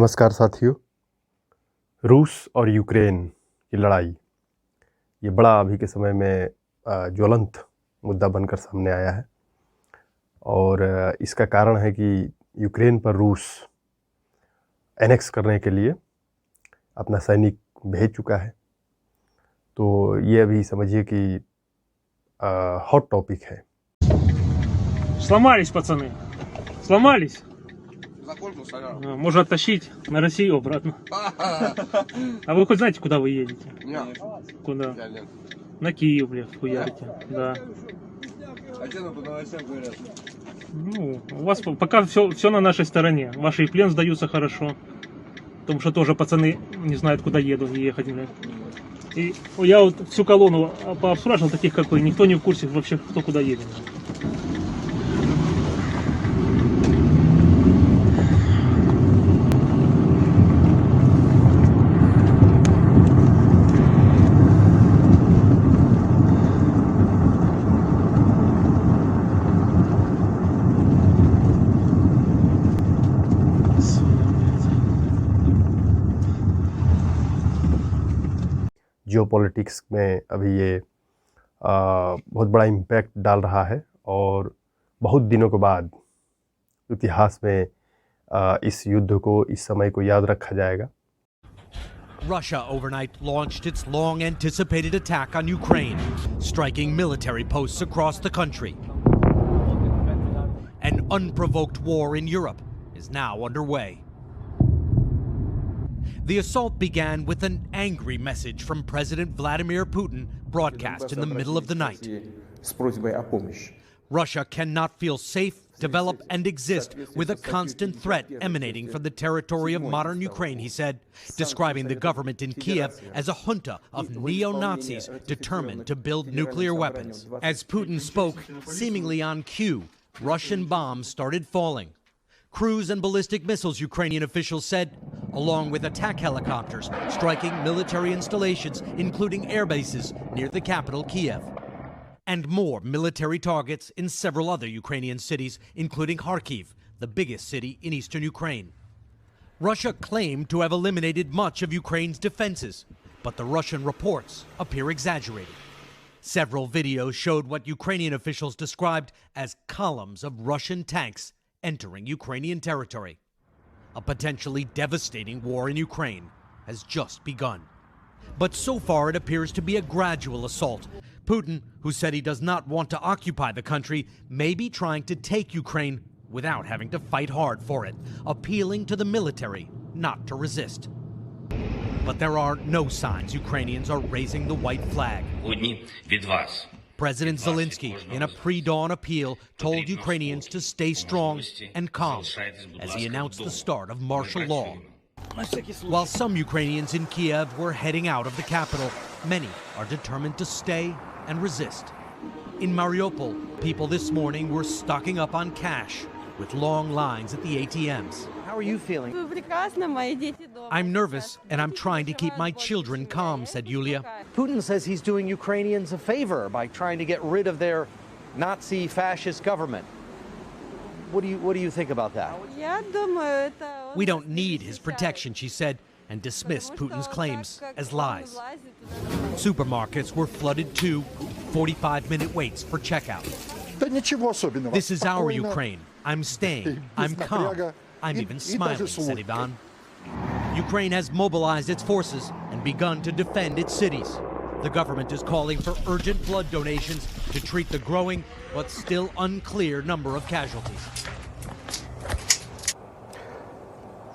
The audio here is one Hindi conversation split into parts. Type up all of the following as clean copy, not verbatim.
नमस्कार साथियों। रूस और यूक्रेन की लड़ाई ये बड़ा अभी के समय में ज्वलंत मुद्दा बनकर सामने आया है और इसका कारण है कि यूक्रेन पर रूस एनेक्स करने के लिए अपना सैनिक भेज चुका है। तो ये अभी समझिए कि हॉट टॉपिक है। Сломались, пацаны. Сломались. Закончил, сорян. Можно оттащить на Россию обратно. А вы хоть знаете, куда вы едете? Нет, Куда? я нет. На Киев, блядь, хуярите. Да. А что там по новостям говорят? Ну, у вас пока все на нашей стороне. Ваши и плен сдаются хорошо. Потому что тоже пацаны не знают, куда ехать, блядь. И я вот всю колонну пообспрашивал, таких как вы, никто не в курсе вообще, кто куда едет. जियोपॉलिटिक्स में अभी ये बहुत बड़ा इम्पैक्ट डाल रहा है और बहुत दिनों के बाद इतिहास में इस युद्ध को, इस समय को याद रखा जाएगा। Russia overnight launched its long-anticipated attack on Ukraine, striking military posts across the country. An unprovoked war in Europe is now underway. The assault began with an angry message from President Vladimir Putin broadcast in the middle of the night. Russia cannot feel safe, develop, and exist with a constant threat emanating from the territory of modern Ukraine, he said, describing the government in Kiev as a junta of neo-Nazis determined to build nuclear weapons. As Putin spoke, seemingly on cue, Russian bombs started falling. Cruise and ballistic missiles, Ukrainian officials said, along with attack helicopters striking military installations, including air bases near the capital, Kiev. And more military targets in several other Ukrainian cities, including Kharkiv, the biggest city in eastern Ukraine. Russia claimed to have eliminated much of Ukraine's defenses, but the Russian reports appear exaggerated. Several videos showed what Ukrainian officials described as columns of Russian tanks entering Ukrainian territory. A potentially devastating war in Ukraine has just begun. But so far it appears to be a gradual assault. Putin, who said he does not want to occupy the country, may be trying to take Ukraine without having to fight hard for it, appealing to the military not to resist. But there are no signs Ukrainians are raising the white flag. President Zelensky, in a pre-dawn appeal, told Ukrainians to stay strong and calm as he announced the start of martial law. While some Ukrainians in Kiev were heading out of the capital, many are determined to stay and resist. In Mariupol, people this morning were stocking up on cash with long lines at the ATMs. How are you feeling? I'm nervous and I'm trying to keep my children calm, said Yulia. Putin says he's doing Ukrainians a favor by trying to get rid of their Nazi fascist government. What do you think about that? We don't need his protection, she said, and dismissed Putin's claims as lies. Supermarkets were flooded too, 45-minute waits for checkout. This is our Ukraine. I'm staying. I'm calm. I'm even smiling, said Ivan. Ukraine has mobilized its forces and begun to defend its cities. The government is calling for urgent blood donations to treat the growing but still unclear number of casualties.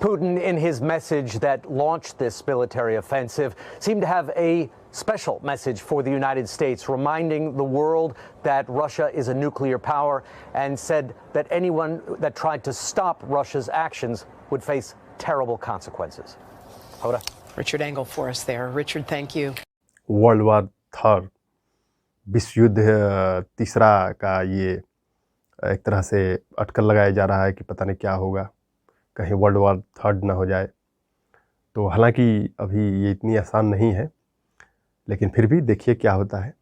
Putin, in his message that launched this military offensive, seemed to have a special message for the United States, reminding the world that Russia is a nuclear power, and said that anyone that tried to stop Russia's actions would face terrible consequences. Hoda. Richard Engel for us there. Richard, thank you. World war third, विश्व युद्ध तीसरा का ये एक तरह से अटकल लगाया जा रहा है कि पता नहीं क्या होगा, कहीं वर्ल्ड वार थर्ड ना हो जाए। तो हालांकि अभी ये इतनी आसान नहीं है, लेकिन फिर भी देखिए क्या होता है।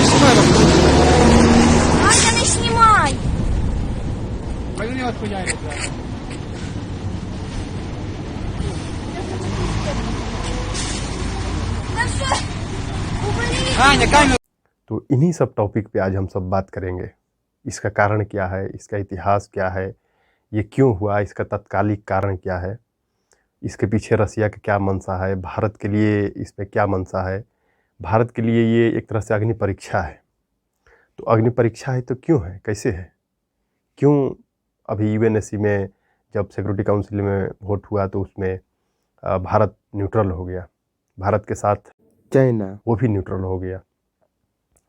Надя, не знімай! Та все, убери! तो इन्हीं सब टॉपिक पे आज हम सब बात करेंगे। इसका कारण क्या है, इसका इतिहास क्या है, ये क्यों हुआ, इसका तत्कालिक कारण क्या है, इसके पीछे रसिया का क्या मंशा है, भारत के लिए इसमें क्या मंशा है। भारत के लिए ये एक तरह से अग्नि परीक्षा है। तो अग्नि परीक्षा है तो क्यों है, कैसे है, क्यों अभी यूएनएससी में जब सिक्योरिटी काउंसिल में वोट हुआ तो उसमें भारत न्यूट्रल हो गया, भारत के साथ चाइना वो भी न्यूट्रल हो गया,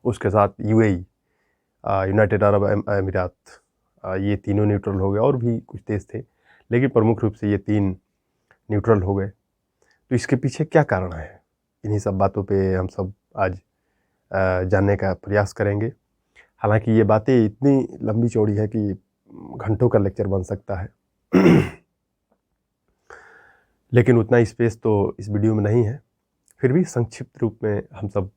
उसके साथ यूएई यूनाइटेड अरब अमीरात ये तीनों न्यूट्रल हो गए, और भी कुछ देश थे लेकिन प्रमुख रूप से ये तीन न्यूट्रल हो गए। तो इसके पीछे क्या कारण है, इन्हीं सब बातों पे हम सब आज जानने का प्रयास करेंगे। हालांकि ये बातें इतनी लंबी चौड़ी है कि घंटों का लेक्चर बन सकता है लेकिन उतना स्पेस तो इस वीडियो में नहीं है। फिर भी संक्षिप्त रूप में हम सब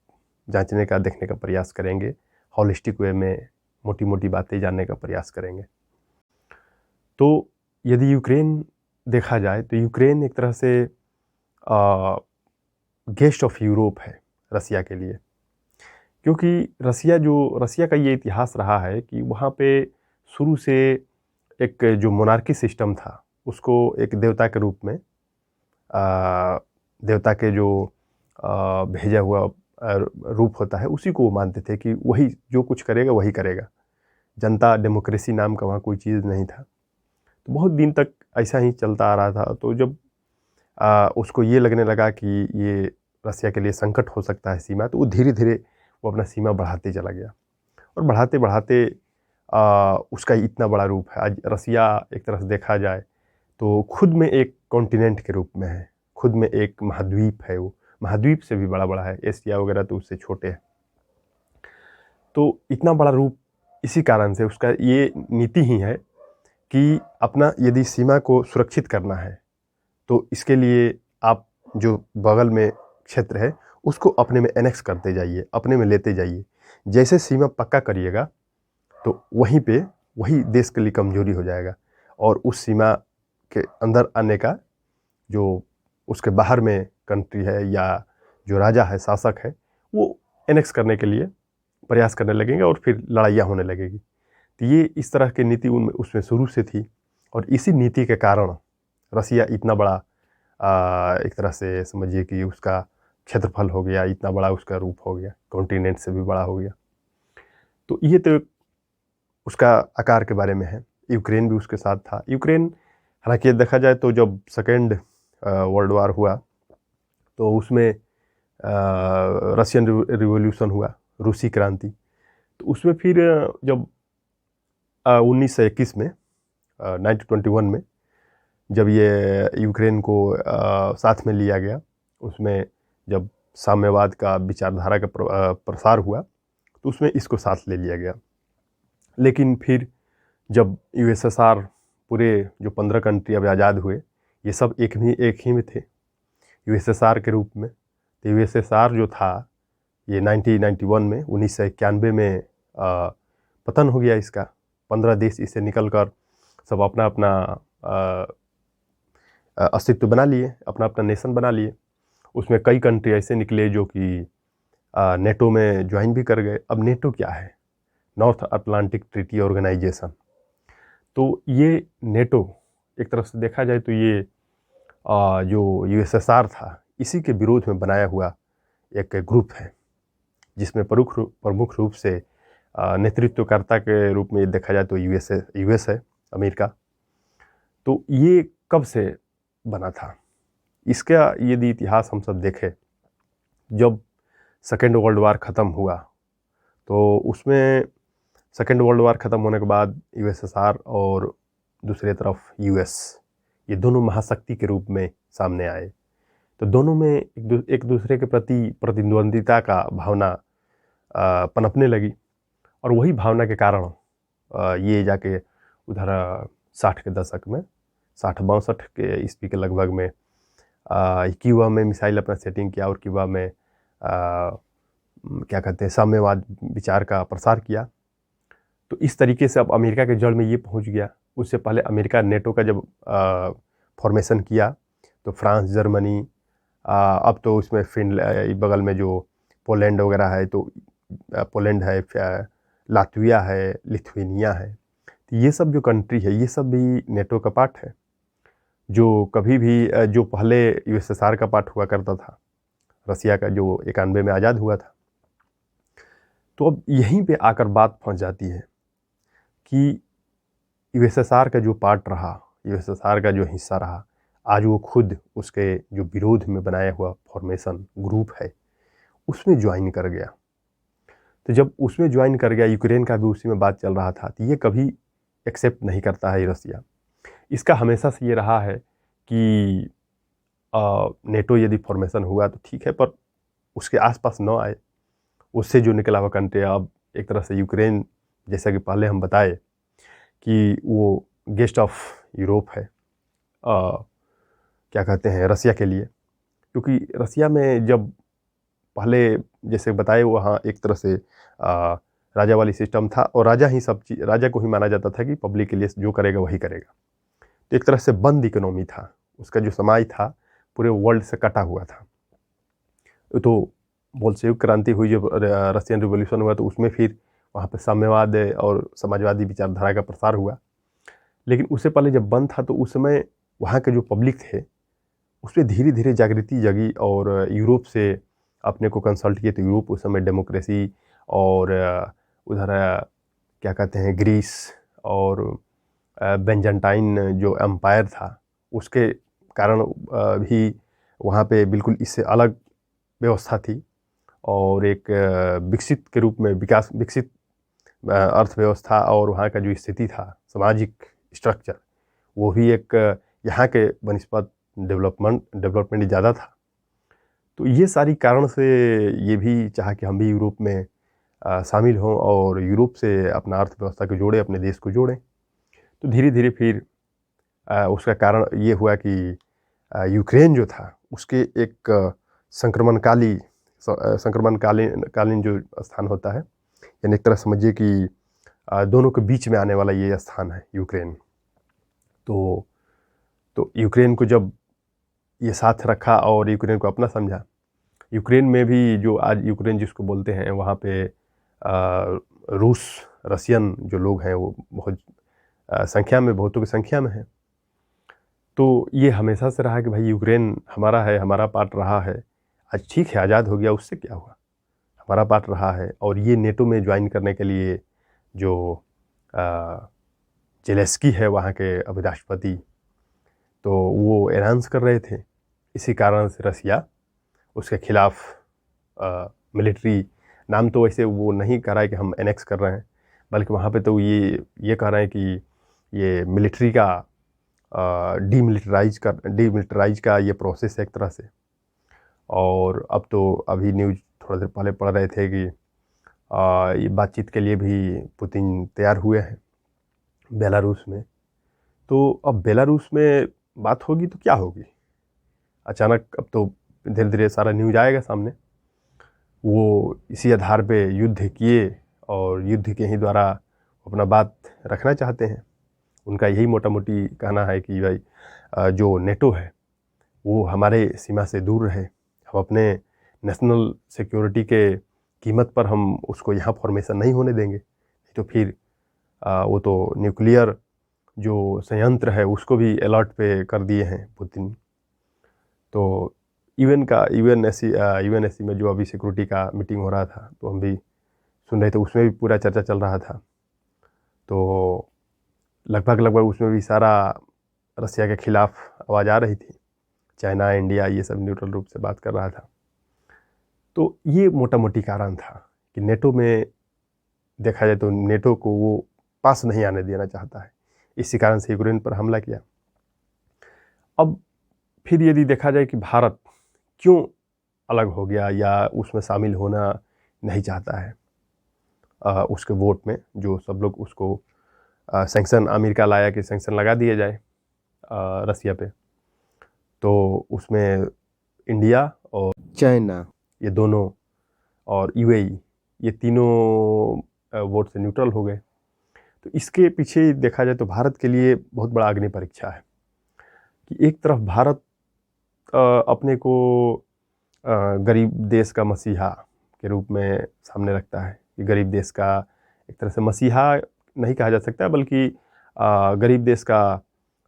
जांचने का, देखने का प्रयास करेंगे, हॉलिस्टिक वे में मोटी मोटी बातें जानने का प्रयास करेंगे। तो यदि यूक्रेन देखा जाए तो यूक्रेन एक तरह से गेस्ट ऑफ यूरोप है रसिया के लिए, क्योंकि रसिया का ये इतिहास रहा है कि वहाँ पे शुरू से एक जो मोनार्की सिस्टम था उसको एक देवता के रूप में, देवता के जो भेजा हुआ रूप होता है उसी को वो मानते थे कि वही जो कुछ करेगा वही करेगा। जनता डेमोक्रेसी नाम का वहाँ कोई चीज़ नहीं था। तो बहुत दिन तक ऐसा ही चलता आ रहा था। तो जब उसको ये लगने लगा कि ये रसिया के लिए संकट हो सकता है सीमा, तो वो धीरे धीरे वो अपना सीमा बढ़ाते चला गया, और बढ़ाते बढ़ाते उसका इतना बड़ा रूप है। आज रसिया एक तरह से देखा जाए तो खुद में एक कॉन्टिनेंट के रूप में है, खुद में एक महाद्वीप है, वो महाद्वीप से भी बड़ा है, एशिया वगैरह तो उससे छोटे हैं। तो इतना बड़ा रूप इसी कारण से उसका ये नीति ही है कि अपना यदि सीमा को सुरक्षित करना है तो इसके लिए आप जो बगल में क्षेत्र है उसको अपने में एनेक्स करते जाइए, अपने में लेते जाइए। जैसे सीमा पक्का करिएगा तो वहीं पे वही देश के लिए कमजोरी हो जाएगा, और उस सीमा के अंदर आने का जो उसके बाहर में कंट्री है या जो राजा है, शासक है, वो एनेक्स करने के लिए प्रयास करने लगेंगे और फिर लड़ाइयाँ होने लगेगी। तो ये इस तरह की नीति उसमें शुरू से थी, और इसी नीति के कारण रसिया इतना बड़ा एक तरह से समझिए कि उसका क्षेत्रफल हो गया, इतना बड़ा उसका रूप हो गया, कॉन्टिनेंट से भी बड़ा हो गया। तो ये तो उसका आकार के बारे में है। यूक्रेन भी उसके साथ था। यूक्रेन हालांकि देखा जाए तो जब सेकेंड वर्ल्ड वार हुआ तो उसमें रशियन रिवॉल्यूशन हुआ, रूसी क्रांति। तो उसमें फिर जब 1921 में 1921 में जब ये यूक्रेन को साथ में लिया गया, उसमें जब साम्यवाद का विचारधारा का प्रसार हुआ तो उसमें इसको साथ ले लिया गया। लेकिन फिर जब यूएसएसआर पूरे जो 15 कंट्री अब आज़ाद हुए, ये सब एक ही में थे यूएसएसआर के रूप में। तो यूएसएसआर जो था ये 1991 में 1991 में पतन हो गया इसका। 15 देश इससे निकल कर सब अपना अपना अस्तित्व बना लिए, अपना अपना नेशन बना लिए। उसमें कई कंट्री ऐसे निकले जो कि नेटो में ज्वाइन भी कर गए। अब नेटो क्या है? North Atlantic Treaty Organization. तो ये नेटो एक तरफ से देखा जाए तो ये जो यूएसएसआर था इसी के विरोध में बनाया हुआ एक ग्रुप है, जिसमें प्रमुख रूप से नेतृत्वकर्ता के रूप में देखा जाए तो यूएस है, अमेरिका। तो ये कब से बना था? इसका यदि इतिहास हम सब देखें, जब सेकेंड वर्ल्ड वार ख़त्म हुआ तो उसमें सेकेंड वर्ल्ड वार ख़त्म होने के बाद यूएसएसआर और दूसरी तरफ यूएस, ये दोनों महाशक्ति के रूप में सामने आए। तो दोनों में एक दूसरे के प्रति प्रतिद्वंदिता का भावना पनपने लगी, और वही भावना के कारण ये जाके उधर 60 के दशक में 60-62 के ईस्वी के लगभग में क्यूबा में मिसाइल अपना सेटिंग किया, और क्यूबा में क्या कहते हैं साम्यवाद विचार का प्रसार किया। तो इस तरीके से अब अमेरिका के जड़ में ये पहुंच गया। उससे पहले अमेरिका नेटो का जब फॉर्मेशन किया तो फ्रांस, जर्मनी, अब तो उसमें बगल में जो पोलैंड वगैरह है, तो पोलैंड है, लातविया है, लिथुआनिया है, तो ये सब जो कंट्री है ये सब भी नेटो का पार्ट है। जो कभी भी जो पहले यूएसएसआर का पार्ट हुआ करता था, रसिया का जो 91 में आज़ाद हुआ था, तो अब यहीं पे आकर बात पहुंच जाती है कि यूएसएसआर का जो पार्ट रहा, यूएसएसआर का जो हिस्सा रहा, आज वो खुद उसके जो विरोध में बनाया हुआ फॉर्मेशन ग्रुप है उसमें ज्वाइन कर गया। तो जब उसमें ज्वाइन कर गया, यूक्रेन का भी उसी में बात चल रहा था, तो ये कभी एक्सेप्ट नहीं करता है रसिया। इसका हमेशा से ये रहा है कि नेटो यदि फॉर्मेशन हुआ तो ठीक है, पर उसके आसपास न आए, उससे जो निकला हुआ कंट्री, अब एक तरह से यूक्रेन, जैसा कि पहले हम बताए कि वो गेस्ट ऑफ यूरोप है, क्या कहते हैं, रसिया के लिए। क्योंकि रसिया में जब पहले जैसे बताए वहाँ एक तरह से राजा वाली सिस्टम था, और राजा ही सब चीज़, राजा को ही माना जाता था कि पब्लिक के लिए जो करेगा वही करेगा। तो एक तरह से बंद इकोनॉमी था, उसका जो समाज था पूरे वर्ल्ड से कटा हुआ था। तो बोल्शेविक क्रांति हुई, जब रशियन रिवॉल्यूशन हुआ, तो उसमें फिर वहाँ पे साम्यवाद और समाजवादी विचारधारा का प्रसार हुआ। लेकिन उससे पहले जब बंद था तो उस समय वहाँ के जो पब्लिक थे उसमें धीरे धीरे जागृति जगी, और यूरोप से अपने को कंसल्ट किए। तो यूरोप उस समय डेमोक्रेसी और उधर क्या कहते हैं ग्रीस और बेंजान्टाइन जो एम्पायर था, उसके कारण भी वहाँ पे बिल्कुल इससे अलग व्यवस्था थी, और एक विकसित के रूप में विकसित अर्थव्यवस्था, और वहाँ का जो स्थिति था सामाजिक स्ट्रक्चर, वो भी एक यहाँ के बनिस्बत डेवलपमेंट ज़्यादा था। तो ये सारी कारण से ये भी चाहा कि हम भी यूरोप में शामिल हों और यूरोप से अपना अर्थव्यवस्था को जोड़ें, अपने देश को जोड़ें। तो धीरे धीरे फिर उसका कारण ये हुआ कि यूक्रेन जो था उसके एक संक्रमणकालीन जो स्थान होता है, यानी एक तरह समझिए कि दोनों के बीच में आने वाला ये स्थान है यूक्रेन। तो यूक्रेन को जब ये साथ रखा और यूक्रेन को अपना समझा, यूक्रेन में भी जो आज यूक्रेन जिसको बोलते हैं, वहाँ पे रशियन जो लोग हैं वो बहुत संख्या में, बहुतों की संख्या में है। तो ये हमेशा से रहा कि भाई यूक्रेन हमारा है, हमारा पार्ट रहा है। आज ठीक है आज़ाद हो गया, उससे क्या हुआ, हमारा पार्ट रहा है। और ये नेटो में ज्वाइन करने के लिए जो जेलेस्की है वहाँ के अभी राष्ट्रपति, तो वो एनाउंस कर रहे थे। इसी कारण से रसिया उसके खिलाफ मिलिट्री, नाम तो वैसे वो नहीं कह रहा है कि हम एनेक्स कर रहे हैं, बल्कि वहाँ पे तो ये कह रहे हैं कि ये मिलिट्री का डीमिलिटराइज का ये प्रोसेस है एक तरह से। और अब तो अभी न्यूज़ थोड़ा देर पहले पढ़ रहे थे कि ये बातचीत के लिए भी पुतिन तैयार हुए हैं बेलारूस में। तो अब बेलारूस में बात होगी तो क्या होगी, अचानक अब तो धीरे धीरे सारा न्यूज़ आएगा सामने। वो इसी आधार पे युद्ध किए और युद्ध के ही द्वारा अपना बात रखना चाहते हैं। उनका यही मोटा मोटी कहना है कि भाई जो नेटो है वो हमारे सीमा से दूर रहे, हम अपने नेशनल सिक्योरिटी के कीमत पर हम उसको यहाँ फॉर्मेशन नहीं होने देंगे। तो फिर वो तो न्यूक्लियर जो संयंत्र है उसको भी अलर्ट पे कर दिए हैं पुतिन। तो यूएनएससी में जो अभी सिक्योरिटी का मीटिंग हो रहा था, तो हम भी सुन रहे थे, उसमें भी पूरा चर्चा चल रहा था। तो लगभग उसमें भी सारा रसिया के खिलाफ आवाज़ आ रही थी। चाइना, इंडिया, ये सब न्यूट्रल रूप से बात कर रहा था। तो ये मोटा मोटी कारण था कि नेटो में देखा जाए तो नेटो को वो पास नहीं आने देना चाहता है, इसी कारण से यूक्रेन पर हमला किया। अब फिर यदि देखा जाए कि भारत क्यों अलग हो गया या उसमें शामिल होना नहीं चाहता है, उसके वोट में जो सब लोग उसको सैंक्शन अमेरिका लाया कि सैंक्शन लगा दिया जाए रसिया पे, तो उसमें इंडिया और चाइना ये दोनों और यूएई, ये तीनों वोट से न्यूट्रल हो गए। तो इसके पीछे देखा जाए तो भारत के लिए बहुत बड़ा अग्नि परीक्षा है कि एक तरफ भारत अपने को गरीब देश का मसीहा के रूप में सामने रखता है कि गरीब देश का एक तरह से मसीहा नहीं कहा जा सकता, बल्कि गरीब देश का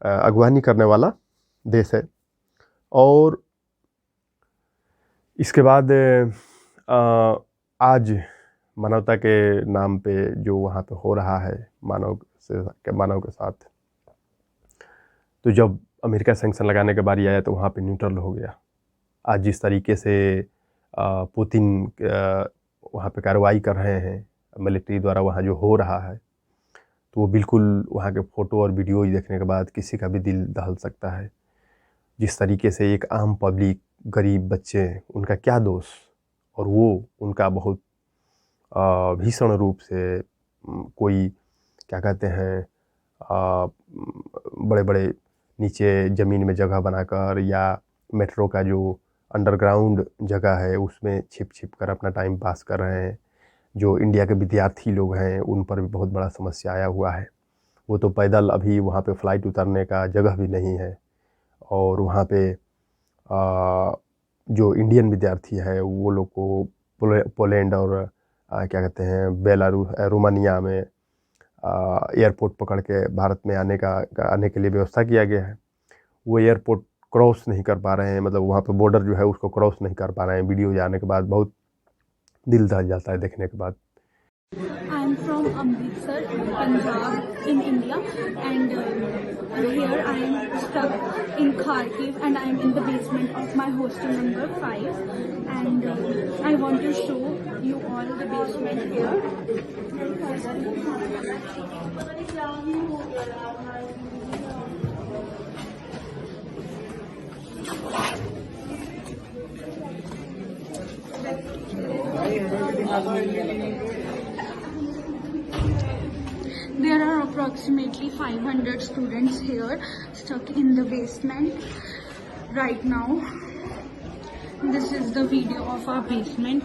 अगवानी करने वाला देश है। और इसके बाद आज मानवता के नाम पे जो वहाँ पे हो रहा है मानव के साथ, तो जब अमेरिका सैंक्शन लगाने के बारी आया तो वहाँ पे न्यूट्रल हो गया। आज जिस तरीके से पुतिन वहाँ पे कार्रवाई कर रहे हैं मिलिट्री द्वारा, वहाँ जो हो रहा है, तो वो बिल्कुल वहाँ के फ़ोटो और वीडियो देखने के बाद किसी का भी दिल दहल सकता है। जिस तरीके से एक आम पब्लिक, गरीब बच्चे, उनका क्या दोष, और वो उनका बहुत भीषण रूप से कोई क्या कहते हैं बड़े बड़े नीचे ज़मीन में जगह बनाकर या मेट्रो का जो अंडरग्राउंड जगह है उसमें छिप छिप कर अपना टाइम पास कर रहे हैं। जो इंडिया के विद्यार्थी लोग हैं उन पर भी बहुत बड़ा समस्या आया हुआ है। वो तो पैदल अभी वहाँ पे फ़्लाइट उतरने का जगह भी नहीं है, और वहाँ पे जो इंडियन विद्यार्थी है वो लोग को पोलैंड और क्या कहते हैं बेलारूस, रोमानिया में एयरपोर्ट पकड़ के भारत में आने के लिए व्यवस्था किया गया है। वो एयरपोर्ट क्रॉस नहीं कर पा रहे हैं, मतलब वहाँ पे बॉर्डर जो है उसको क्रॉस नहीं कर पा रहे हैं। वीडियो जाने के बाद बहुत दिल दहल जाता है देखने के बाद। I am from Amritsar, Punjab, in India, and here I am stuck in Kharkiv, and I am in the basement of my hostel number 5, and I want to show you all the basement here. There are approximately 500 students here stuck in the basement right now. This is the video of our basement.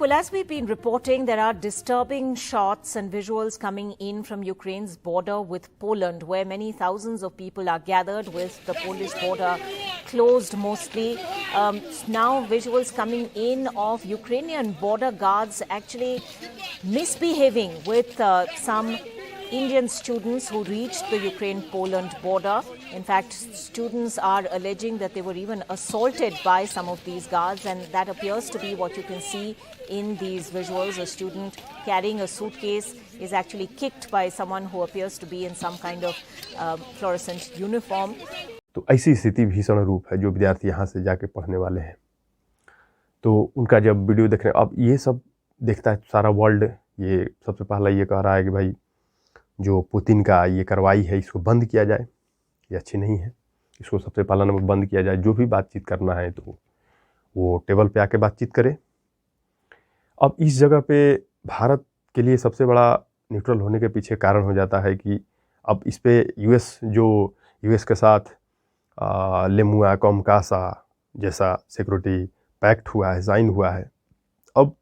Well, as we've been reporting, there are disturbing shots and visuals coming in from Ukraine's border with Poland, where many thousands of people are gathered with the Polish border closed mostly. Now visuals coming in of Ukrainian border guards actually misbehaving with some Indian students who reached the Ukraine-Poland border. In fact, students are alleging that they were even assaulted by some of these guards, and that appears to be what you can see in these visuals. A student carrying a suitcase is actually kicked by someone who appears to be in some kind of fluorescent uniform. तो ऐसी स्थिति भीषण रूप है जो विद्यार्थी यहाँ से जाके पढ़ने वाले हैं, तो उनका जब वीडियो देख रहे हैं, अब ये सब देखता है सारा वर्ल्ड, ये सबसे पहला ये कह रहा है कि भाई जो पुतिन का ये कार्रवाई है इसको बंद किया जाए, ये अच्छी नहीं है, इसको सबसे पहला नंबर बंद किया जाए। जो भी बातचीत करना है तो वो टेबल पे आके बातचीत करे। अब इस जगह पे भारत के लिए सबसे बड़ा न्यूट्रल होने के पीछे कारण हो जाता है कि अब इस पे यूएस के साथ लेमुआ कॉमकासा जैसा सिक्योरिटी पैक्ट हुआ है, साइन हुआ है। अब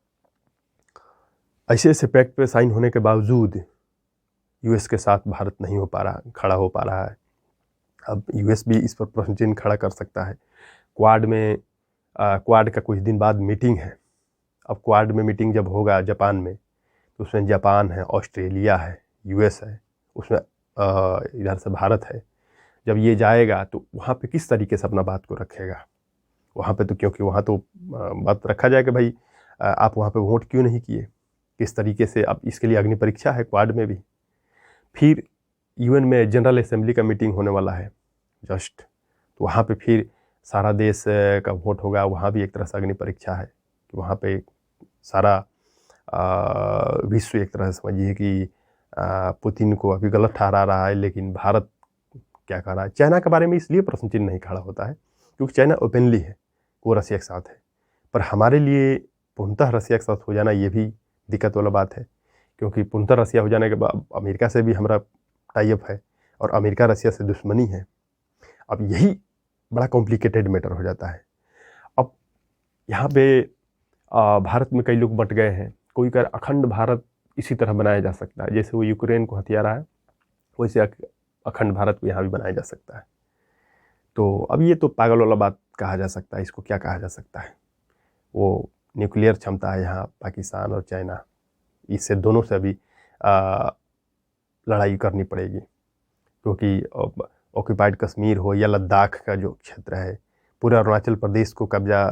ऐसे पैक्ट पे साइन होने के बावजूद यूएस के साथ भारत नहीं खड़ा हो पा रहा है। अब यूएस भी इस पर प्रश्न चिन्ह खड़ा कर सकता है। क्वाड का कुछ दिन बाद मीटिंग है। अब क्वाड में मीटिंग जब होगा जापान में, तो उसमें जापान है, ऑस्ट्रेलिया है, यूएस है, उसमें इधर से भारत है। जब ये जाएगा तो वहाँ पे किस तरीके से अपना बात को रखेगा वहाँ पे, तो क्योंकि वहाँ तो बात रखा जाए कि भाई आप वहाँ पे वोट क्यों नहीं किए, किस तरीके से। अब इसके लिए अग्नि परीक्षा है क्वाड में भी। फिर यूएन में जनरल असेंबली का मीटिंग होने वाला है जस्ट, तो वहाँ पे फिर सारा देश का वोट होगा। वहाँ भी एक तरह से अग्नि परीक्षा है कि वहाँ पे सारा विश्व एक तरह से समझिए कि पुतिन को अभी गलत ठहरा रहा है, लेकिन भारत क्या कर रहा है। चाइना के बारे में इसलिए प्रश्न चिन्ह नहीं खड़ा होता है क्योंकि चाइना ओपनली है, वो रसिया के साथ है। पर हमारे लिए पूर्णतः रसिया के साथ हो जाना ये भी दिक्कत वाला बात है, क्योंकि पूर्णतः रसिया हो जाने के बाद अमेरिका से भी हमारा टाई अप है और अमेरिका रसिया से दुश्मनी है। अब यही बड़ा कॉम्प्लिकेटेड मैटर हो जाता है। अब यहाँ पे भारत में कई लोग बंट गए हैं। कोई कह अखंड भारत इसी तरह बनाया जा सकता है, जैसे वो यूक्रेन को हथिया रहा है वैसे अखंड भारत को यहाँ भी बनाया जा सकता है। तो अब ये तो पागल वाला बात कहा जा सकता है, इसको क्या कहा जा सकता है। वो न्यूक्लियर क्षमता है यहाँ पाकिस्तान और चाइना, इससे दोनों से अभी लड़ाई करनी पड़ेगी, क्योंकि ऑक्यूपाइड कश्मीर हो या लद्दाख का जो क्षेत्र है पूरा अरुणाचल प्रदेश को कब्जा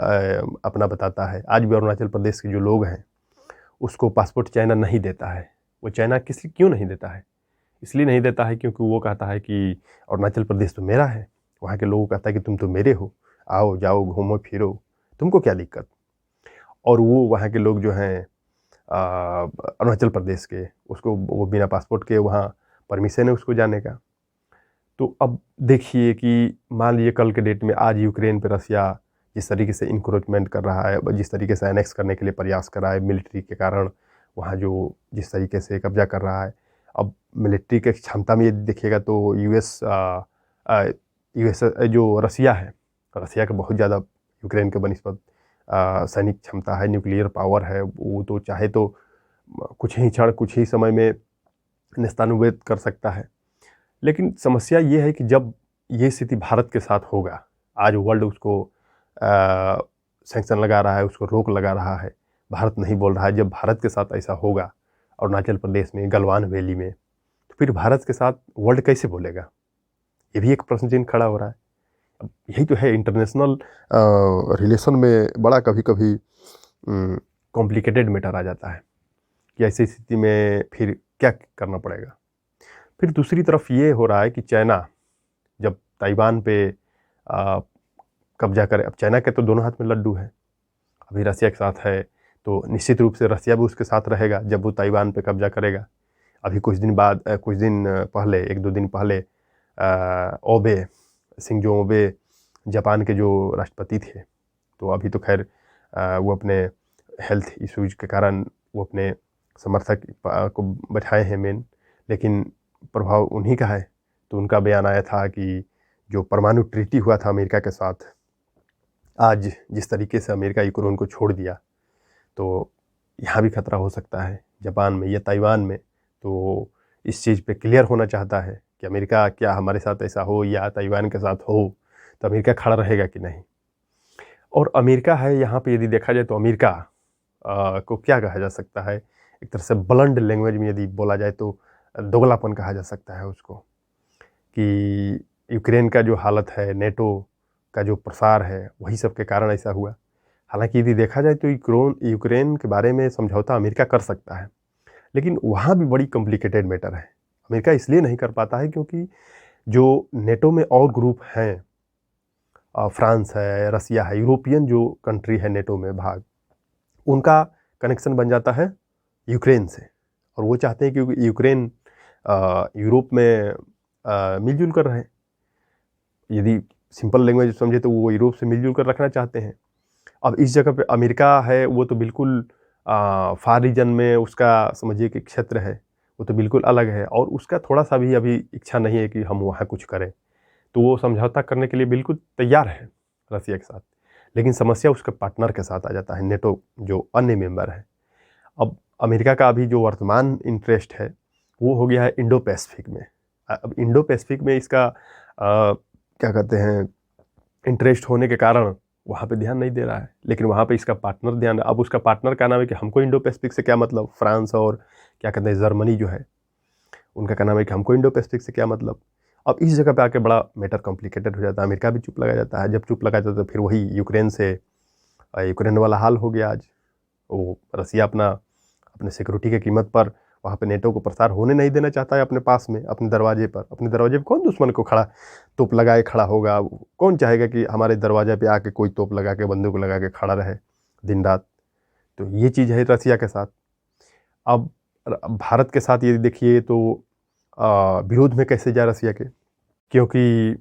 अपना बताता है। आज भी अरुणाचल प्रदेश के जो लोग हैं उसको पासपोर्ट चाइना नहीं देता है। वो चाइना क्यों नहीं देता है? इसलिए नहीं देता है क्योंकि वो कहता है कि अरुणाचल प्रदेश तो मेरा है। वहाँ के लोगों को कहता है कि तुम तो मेरे हो, आओ जाओ घूमो फिरो, तुमको क्या दिक्कत। और वो वहाँ के लोग जो हैं अरुणाचल प्रदेश के, उसको वो बिना पासपोर्ट के वहाँ परमिशन है उसको जाने का। तो अब देखिए कि मान लीजिए कल के डेट में आज यूक्रेन पे रसिया जिस तरीके से इंक्रोचमेंट कर रहा है, जिस तरीके से एनेक्स करने के लिए प्रयास कर रहा है मिलिट्री के कारण, वहाँ जो जिस तरीके से कब्जा कर रहा है। अब मिलिट्री के क्षमता में ये देखिएगा तो यूएस जो रसिया है, रसिया का बहुत ज़्यादा यूक्रेन के बनिस्बत सैनिक क्षमता है, न्यूक्लियर पावर है। वो तो चाहे तो कुछ ही क्षण कुछ ही समय में नेस्तानुवेद कर सकता है। लेकिन समस्या ये है कि जब ये स्थिति भारत के साथ होगा, आज वर्ल्ड उसको सैंक्शन लगा रहा है, उसको रोक लगा रहा है, भारत नहीं बोल रहा है। जब भारत के साथ ऐसा होगा अरुणाचल प्रदेश में, गलवान वैली में, तो फिर भारत के साथ वर्ल्ड कैसे बोलेगा? ये भी एक प्रश्न चिन्ह खड़ा हो रहा है। अब यही तो है, इंटरनेशनल रिलेशन में बड़ा कभी कभी कॉम्प्लिकेटेड मैटर आ जाता है कि ऐसी स्थिति में फिर क्या करना पड़ेगा। फिर दूसरी तरफ ये हो रहा है कि चाइना जब ताइवान पे कब्जा करे, अब चाइना के तो दोनों हाथ में लड्डू है, अभी रसिया के साथ है, तो निश्चित रूप से रसिया भी उसके साथ रहेगा जब वो ताइवान पे कब्जा करेगा। अभी कुछ दिन पहले, 1-2 दिन पहले ओबे, शिंजो ओबे जापान के जो राष्ट्रपति थे, तो अभी तो खैर वो अपने हेल्थ इश्यूज के कारण वो अपने समर्थक को बैठाए हैं मेन, लेकिन प्रभाव उन्हीं का है। तो उनका बयान आया था कि जो परमाणु ट्रीटी हुआ था अमेरिका के साथ, आज जिस तरीके से अमेरिका यूक्रेन को छोड़ दिया, तो यहाँ भी खतरा हो सकता है जापान में या ताइवान में। तो इस चीज़ पे क्लियर होना चाहता है कि अमेरिका क्या हमारे साथ ऐसा हो या ताइवान के साथ हो तो अमेरिका खड़ा रहेगा कि नहीं। और अमेरिका है यहाँ पे, यदि देखा जाए तो अमेरिका को क्या कहा जा सकता है, एक तरह से ब्लंट लैंग्वेज में यदि बोला जाए तो दोगलापन कहा जा सकता है उसको, कि यूक्रेन का जो हालत है, नेटो का जो प्रसार है, वही सब के कारण ऐसा हुआ। हालांकि यदि देखा जाए तो यूक्रेन के बारे में समझौता अमेरिका कर सकता है, लेकिन वहाँ भी बड़ी कॉम्प्लिकेटेड मैटर है। अमेरिका इसलिए नहीं कर पाता है क्योंकि जो नेटो में और ग्रुप हैं, फ्रांस है, रसिया है, यूरोपियन जो कंट्री है नेटो में भाग, उनका कनेक्शन बन जाता है यूक्रेन से, और वो चाहते हैं कि यूक्रेन यूरोप में मिलजुल कर रहे। यदि सिंपल लैंग्वेज समझे तो वो यूरोप से मिलजुल कर रखना चाहते हैं। अब इस जगह पे अमेरिका है, वो तो बिल्कुल फार रीजन में उसका समझिए कि क्षेत्र है, वो तो बिल्कुल अलग है, और उसका थोड़ा सा भी अभी इच्छा नहीं है कि हम वहाँ कुछ करें। तो वो समझौता करने के लिए बिल्कुल तैयार है रसिया के साथ, लेकिन समस्या उसके पार्टनर के साथ आ जाता है, नेटो जो अन्य मेंबर है। अब अमेरिका का अभी जो वर्तमान इंटरेस्ट है वो हो गया है इंडो पैसिफिक में। अब इंडो पैसिफिक में इसका क्या कहते हैं, इंटरेस्ट होने के कारण वहाँ पे ध्यान नहीं दे रहा है, लेकिन वहाँ पे इसका पार्टनर ध्यान। अब उसका पार्टनर का नाम है कि हमको इंडो पैसिफिक से क्या मतलब, फ्रांस और क्या कहते हैं जर्मनी जो है, उनका क्या नाम है कि हमको इंडो पैसिफिक से क्या मतलब। अब इस जगह पे आके बड़ा मैटर कॉम्प्लिकेटेड हो जाता है। अमेरिका भी चुप लगा जाता है, जब चुप लगा जाता है तो फिर वही यूक्रेन वाला हाल हो गया। आज वो रसिया अपने सिक्योरिटी की कीमत पर वहाँ पे नेटो को प्रसार होने नहीं देना चाहता है अपने पास में, अपने दरवाजे पर कौन दुश्मन को तोप लगाए खड़ा होगा? कौन चाहेगा कि हमारे दरवाजे पे आके कोई तोप लगा के, बंदूक लगा के खड़ा रहे दिन रात? तो ये चीज़ है रसिया के साथ। अब भारत के साथ ये देखिए तो विरोध में कैसे जा रसिया के, क्योंकि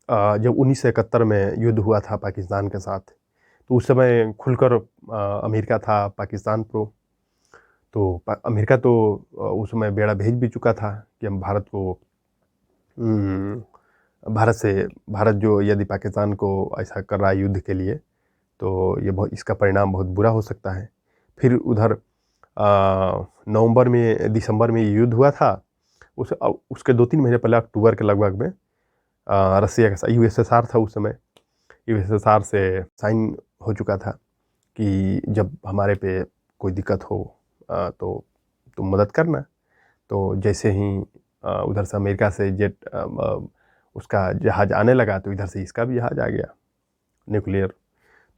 जब 1971 में युद्ध हुआ था पाकिस्तान के साथ, तो उस समय खुलकर अमेरिका था पाकिस्तान प्रो। तो अमेरिका तो उस समय बेड़ा भेज भी चुका था कि हम भारत को भारत जो यदि पाकिस्तान को ऐसा कर रहा है युद्ध के लिए, तो ये इसका परिणाम बहुत बुरा हो सकता है। फिर उधर दिसंबर में युद्ध हुआ था। उसके 2-3 महीने पहले अक्टूबर के लगभग में रसिया का यूएसएसआर था उस समय, यूएसएसआर से साइन हो चुका था कि जब हमारे पे कोई दिक्कत हो तो तुम मदद करना। तो जैसे ही उधर से अमेरिका से उसका जहाज़ आने लगा, तो इधर से इसका भी जहाज़ आ गया न्यूक्लियर।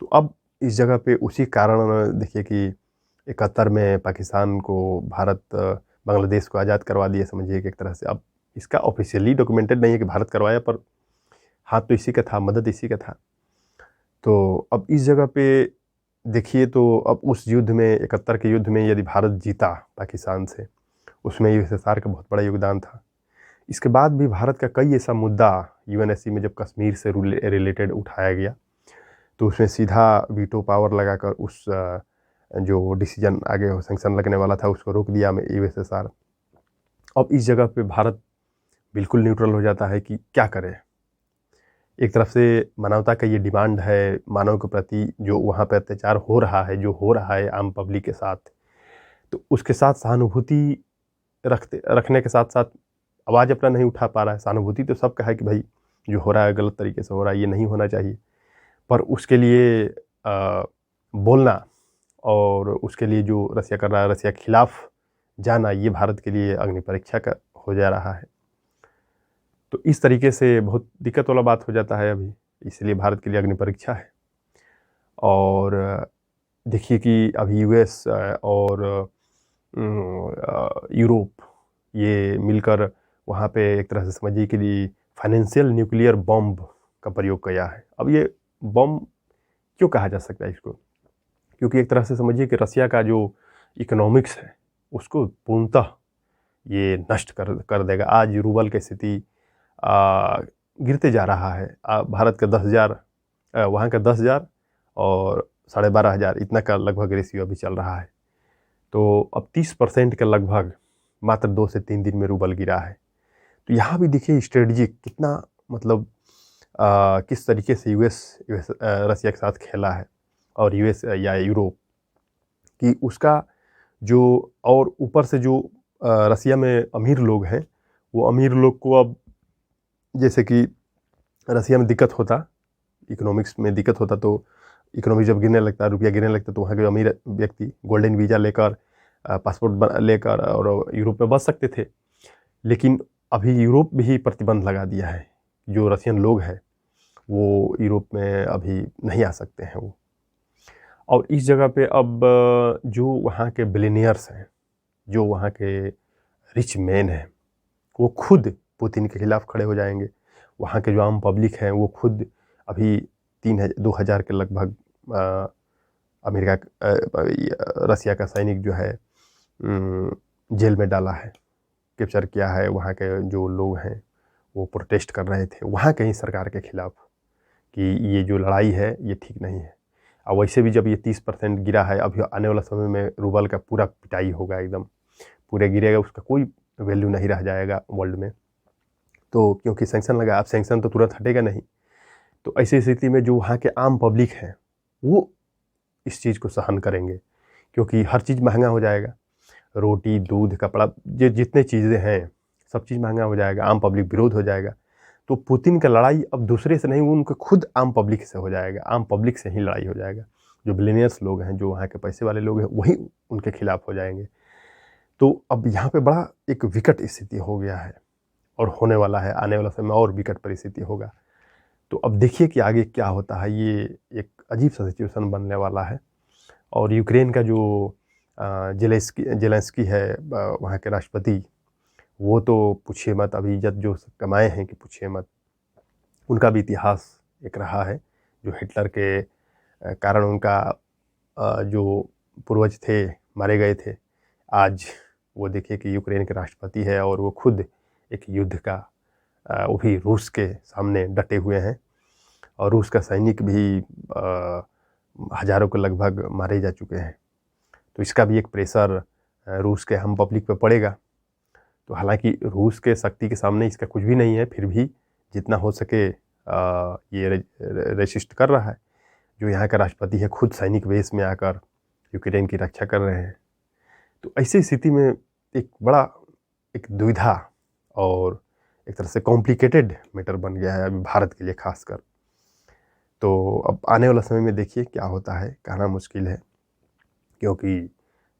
तो अब इस जगह पे उसी कारण देखिए कि 71 में पाकिस्तान को भारत बांग्लादेश को आज़ाद करवा दिया, समझिए कि एक तरह से। अब इसका ऑफिशियली डॉक्यूमेंटेड नहीं है कि भारत करवाया, पर हाथ तो इसी का था, मदद इसी का था। तो अब इस जगह पे देखिए, तो अब उस युद्ध में 71 के युद्ध में यदि भारत जीता पाकिस्तान से, उसमें यूएसएसआर का बहुत बड़ा योगदान था। इसके बाद भी भारत का कई ऐसा मुद्दा यूएनएससी में जब कश्मीर से रिलेटेड उठाया गया, तो उसमें सीधा वीटो पावर लगाकर उस जो डिसीजन आगे सैंक्शन लगने वाला था उसको रोक दिया यूएसएसआर। अब इस जगह पे भारत बिल्कुल न्यूट्रल हो जाता है कि क्या करे। एक तरफ से मानवता का ये डिमांड है, मानव के प्रति जो वहाँ पे अत्याचार हो रहा है, जो हो रहा है आम पब्लिक के साथ, तो उसके साथ सहानुभूति रखने के साथ साथ आवाज़ अपना नहीं उठा पा रहा है। सहानुभूति तो सबका है कि भाई जो हो रहा है गलत तरीके से हो रहा है, ये नहीं होना चाहिए, पर उसके लिए बोलना और उसके लिए जो रसिया कर रहा है, रसिया के खिलाफ जाना, ये भारत के लिए अग्नि परीक्षा का हो जा रहा है। तो इस तरीके से बहुत दिक्कत वाला बात हो जाता है अभी, इसलिए भारत के लिए अग्नि परीक्षा है। और देखिए कि अभी यूएस और यूरोप ये मिलकर वहाँ पे एक तरह से समझिए कि फाइनेंशियल न्यूक्लियर बॉम्ब का प्रयोग किया है। अब ये बॉम्ब क्यों कहा जा सकता है इसको? क्योंकि एक तरह से समझिए कि रसिया का जो इकोनॉमिक्स है उसको पूर्णतः ये नष्ट कर देगा। आज रूबल की स्थिति गिरते जा रहा है। भारत का 10,000, वहाँ का 10,000 और 12,500 इतना का लगभग रेशियो अभी चल रहा है। तो अब 30% के लगभग मात्र 2 से 3 दिन में रूबल गिरा है। तो यहाँ भी देखिए स्ट्रेटजिक कितना मतलब किस तरीके से यूएस रसिया के साथ खेला है, और यूएस या यूरोप कि उसका जो, और ऊपर से जो रसिया में अमीर लोग हैं, वो अमीर लोग को अब जैसे कि रसिया में दिक्कत होता, इकोनॉमिक्स में दिक्कत होता, तो इकोनॉमी जब गिरने लगता, रुपया गिरने लगता, तो वहाँ के अमीर व्यक्ति गोल्डन वीज़ा लेकर पासपोर्ट लेकर और यूरोप में बस सकते थे। लेकिन अभी यूरोप भी प्रतिबंध लगा दिया है, जो रसियन लोग हैं वो यूरोप में अभी नहीं आ सकते हैं वो। और इस जगह पे अब जो वहाँ के बिलियनियर्स हैं, जो वहाँ के रिच मैन हैं, वो खुद पुतिन के खिलाफ खड़े हो जाएंगे। वहाँ के जो आम पब्लिक हैं वो खुद अभी 2,000 के लगभग अमेरिका रसिया का सैनिक जो है जेल में डाला है, कैप्चर किया है। वहाँ के जो लोग हैं वो प्रोटेस्ट कर रहे थे वहाँ के ही सरकार के खिलाफ कि ये जो लड़ाई है ये ठीक नहीं है। और वैसे भी जब ये 30% गिरा है, अभी आने वाला समय में रूबल का पूरा पिटाई होगा, एकदम पूरे गिरेगा, उसका कोई वैल्यू नहीं रह जाएगा वर्ल्ड में। तो क्योंकि सैंक्शन लगा, अब सैंक्शन तो तुरंत हटेगा नहीं। तो ऐसी स्थिति में जो वहाँ के आम पब्लिक हैं वो इस चीज़ को सहन करेंगे, क्योंकि हर चीज़ महंगा हो जाएगा। रोटी, दूध, कपड़ा, ये जितने चीज़ें हैं सब चीज़ महंगा हो जाएगा, आम पब्लिक विरोध हो जाएगा। तो पुतिन का लड़ाई अब दूसरे से नहीं, वो उनके खुद आम पब्लिक से हो जाएगा, आम पब्लिक से ही लड़ाई हो जाएगा। जो बिलियनियर्स लोग हैं, जो वहाँ के पैसे वाले लोग हैं, वही उनके खिलाफ हो जाएंगे। तो अब यहाँ पे बड़ा एक विकट स्थिति हो गया है और होने वाला है, आने वाला समय और विकट परिस्थिति होगा। तो अब देखिए कि आगे क्या होता है। ये एक अजीब सा सिचुएशन बनने वाला है। और यूक्रेन का जो जेलेंस्की है, वहाँ के राष्ट्रपति, वो तो पूछिए मत, अभी इज्जत जो कमाए हैं कि पूछिए मत। उनका भी इतिहास एक रहा है, जो हिटलर के कारण उनका जो पूर्वज थे मारे गए थे। आज वो देखिए कि यूक्रेन के राष्ट्रपति है और वो खुद एक युद्ध का वो भी रूस के सामने डटे हुए हैं। और रूस का सैनिक भी हज़ारों के लगभग मारे जा चुके हैं। तो इसका भी एक प्रेशर रूस के हम पब्लिक पे पड़ेगा। तो हालांकि रूस के शक्ति के सामने इसका कुछ भी नहीं है, फिर भी जितना हो सके ये रेसिस्ट कर रहा है। जो यहाँ का राष्ट्रपति है खुद सैनिक वेश में आकर यूक्रेन की रक्षा कर रहे हैं। तो ऐसी स्थिति में एक दुविधा और एक तरह से कॉम्प्लिकेटेड मैटर बन गया है अभी भारत के लिए खासकर। तो अब आने वाला समय में देखिए क्या होता है, कहना मुश्किल है, क्योंकि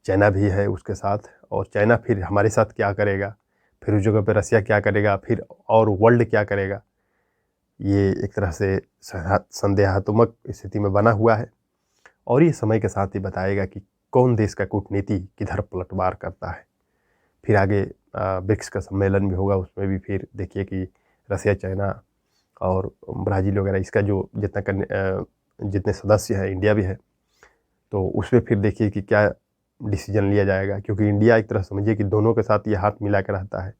चाइना भी है उसके साथ, और चाइना फिर हमारे साथ क्या करेगा, फिर उस जगह पे रसिया क्या करेगा, फिर और वर्ल्ड क्या करेगा, ये एक तरह से संदेहात्मक स्थिति में बना हुआ है। और ये समय के साथ ही बताएगा कि कौन देश का कूटनीति किधर पलटवार करता है। फिर आगे ब्रिक्स का सम्मेलन भी होगा, उसमें भी फिर देखिए कि रसिया, चाइना और ब्राज़ील वगैरह इसका जो जितने सदस्य हैं, इंडिया भी है, तो उसमें फिर देखिए कि क्या डिसीजन लिया जाएगा। क्योंकि इंडिया एक तरह समझिए कि दोनों के साथ ये हाथ मिला के रहता है।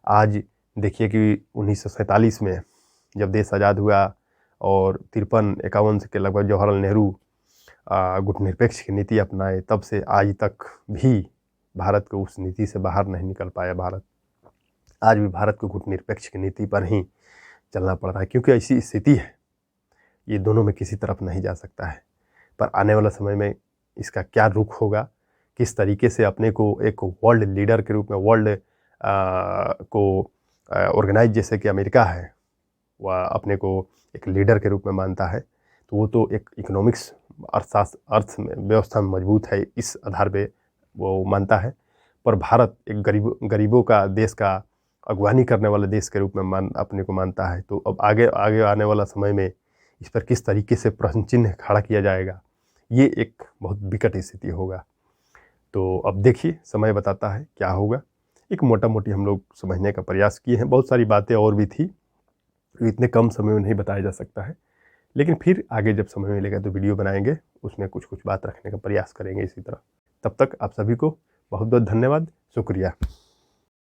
आज देखिए कि 1947 में जब देश आज़ाद हुआ और 53-51 के लगभग जवाहरलाल नेहरू गुटनिरपेक्ष की नीति अपनाए, तब से आज तक भी भारत को उस नीति से बाहर नहीं निकल पाया। भारत आज भी भारत को गुटनिरपेक्ष की नीति पर ही चलना पड़ रहा है, क्योंकि ऐसी स्थिति है, ये दोनों में किसी तरफ नहीं जा सकता है। पर आने वाला समय में इसका क्या रुख होगा, किस तरीके से अपने को एक वर्ल्ड लीडर के रूप में, वर्ल्ड को ऑर्गेनाइज जैसे कि अमेरिका है वह अपने को एक लीडर के रूप में मानता है, तो वो तो एक इकोनॉमिक्स अर्थ व्यवस्था में मजबूत है, इस आधार पे वो मानता है। पर भारत एक गरीबों का देश का अगवानी करने वाले देश के रूप में अपने को मानता है। तो अब आगे आने वाला समय में इस पर किस तरीके से प्रश्न चिन्ह खड़ा किया जाएगा, ये एक बहुत विकट स्थिति होगा। तो अब देखिए समय बताता है क्या होगा। एक मोटा मोटी हम लोग समझने का प्रयास किए हैं, बहुत सारी बातें और भी थी, इतने कम समय में नहीं बताया जा सकता है, लेकिन फिर आगे जब समय मिलेगा तो वीडियो बनाएंगे, उसमें कुछ बात रखने का प्रयास करेंगे इसी तरह। तब तक आप सभी को बहुत बहुत धन्यवाद, शुक्रिया।